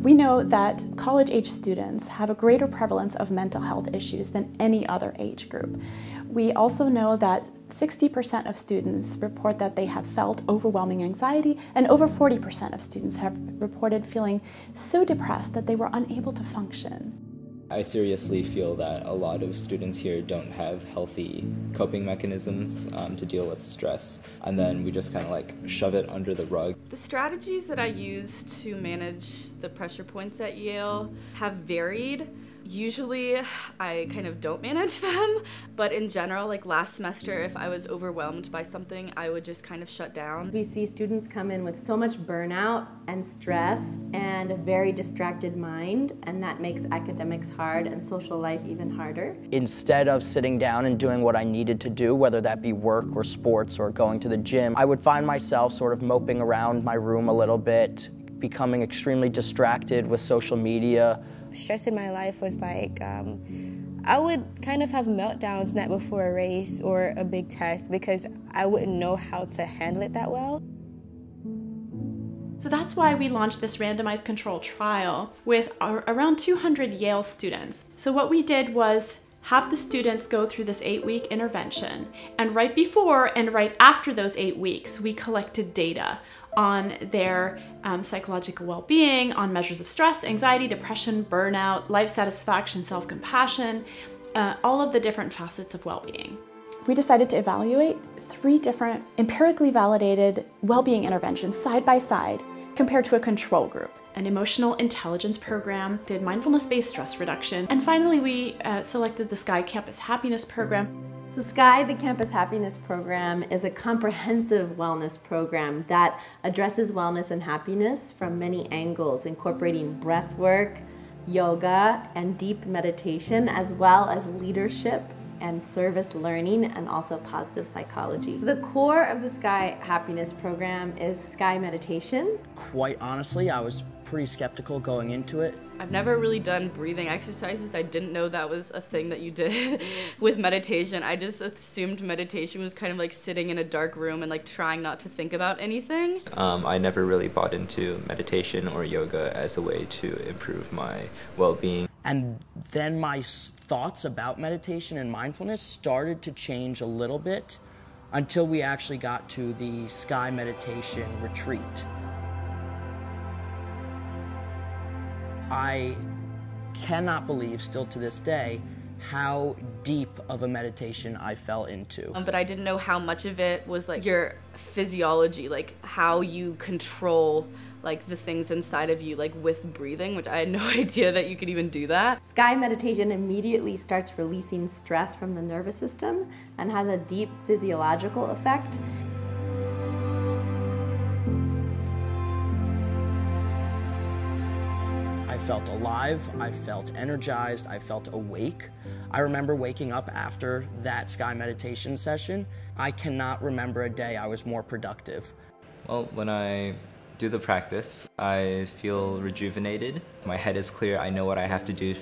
We know that college-age students have a greater prevalence of mental health issues than any other age group. We also know that 60% of students report that they have felt overwhelming anxiety, and over 40% of students have reported feeling so depressed that they were unable to function. I seriously feel that a lot of students here don't have healthy coping mechanisms to deal with stress, and then we just kind of like shove it under the rug. The strategies that I used to manage the pressure points at Yale have varied. Usually I kind of don't manage them, but in general, like last semester, if I was overwhelmed by something, I would just kind of shut down. We see students come in with so much burnout and stress and a very distracted mind, and that makes academics hard and social life even harder. Instead of sitting down and doing what I needed to do, whether that be work or sports or going to the gym, I would find myself sort of moping around my room a little bit, becoming extremely distracted with social media. Stress in my life was like, I would kind of have meltdowns night before a race or a big test because I wouldn't know how to handle it that well. So that's why we launched this randomized control trial with around 200 Yale students. So what we did was have the students go through this 8-week intervention, and right before and right after those 8 weeks, we collected data on their psychological well-being, on measures of stress, anxiety, depression, burnout, life satisfaction, self-compassion, all of the different facets of well-being. We decided to evaluate 3 different empirically validated well-being interventions side by side compared to a control group. An emotional intelligence program, did mindfulness-based stress reduction, and finally we selected the Sky Campus Happiness Program. So Sky, the Campus Happiness Program, is a comprehensive wellness program that addresses wellness and happiness from many angles, incorporating breath work, yoga, and deep meditation, as well as leadership and service learning, and also positive psychology. The core of the Sky Happiness Program is Sky meditation. Quite honestly, I was pretty skeptical going into it. I've never really done breathing exercises. I didn't know that was a thing that you did with meditation. I just assumed meditation was kind of like sitting in a dark room and like trying not to think about anything. I never really bought into meditation or yoga as a way to improve my well-being. And then my thoughts about meditation and mindfulness started to change a little bit until we actually got to the Sky Meditation Retreat. I cannot believe, still to this day, how deep of a meditation I fell into. But I didn't know how much of it was like your physiology, like how you control like the things inside of you, like with breathing, which I had no idea that you could even do that. Sky meditation immediately starts releasing stress from the nervous system and has a deep physiological effect. I felt alive, I felt energized, I felt awake. I remember waking up after that Sky meditation session. I cannot remember a day I was more productive. Well, when I do the practice, I feel rejuvenated. My head is clear, I know what I have to do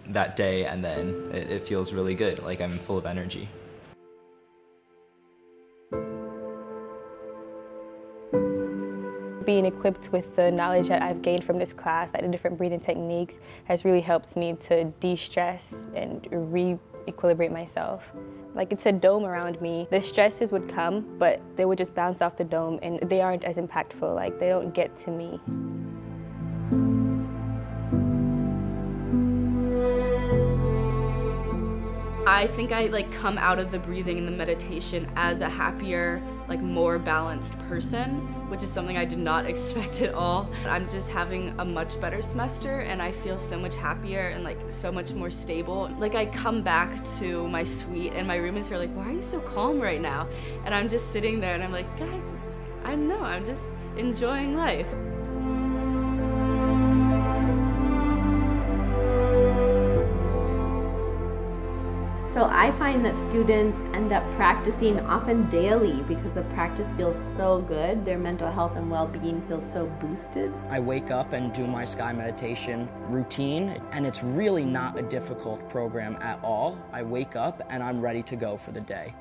that day, and then it feels really good, like I'm full of energy. Being equipped with the knowledge that I've gained from this class, like the different breathing techniques, has really helped me to de-stress and re-equilibrate myself. Like it's a dome around me. The stresses would come, but they would just bounce off the dome and they aren't as impactful, like they don't get to me. I think I like come out of the breathing and the meditation as a happier, like more balanced person, which is something I did not expect at all. I'm just having a much better semester and I feel so much happier and like so much more stable. Like I come back to my suite and my roommates are like, why are you so calm right now? And I'm just sitting there and I'm like, guys, I don't know, I'm just enjoying life. So I find that students end up practicing often daily because the practice feels so good. Their mental health and well-being feels so boosted. I wake up and do my Sky meditation routine, and it's really not a difficult program at all. I wake up and I'm ready to go for the day.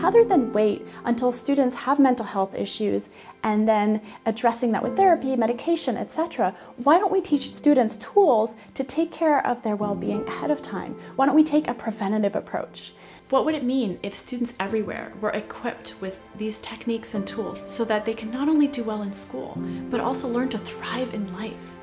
rather than wait until students have mental health issues and then addressing that with therapy, medication, etc., why don't we teach students tools to take care of their well-being ahead of time? Why don't we take a preventative approach? What would it mean if students everywhere were equipped with these techniques and tools so that they can not only do well in school, but also learn to thrive in life?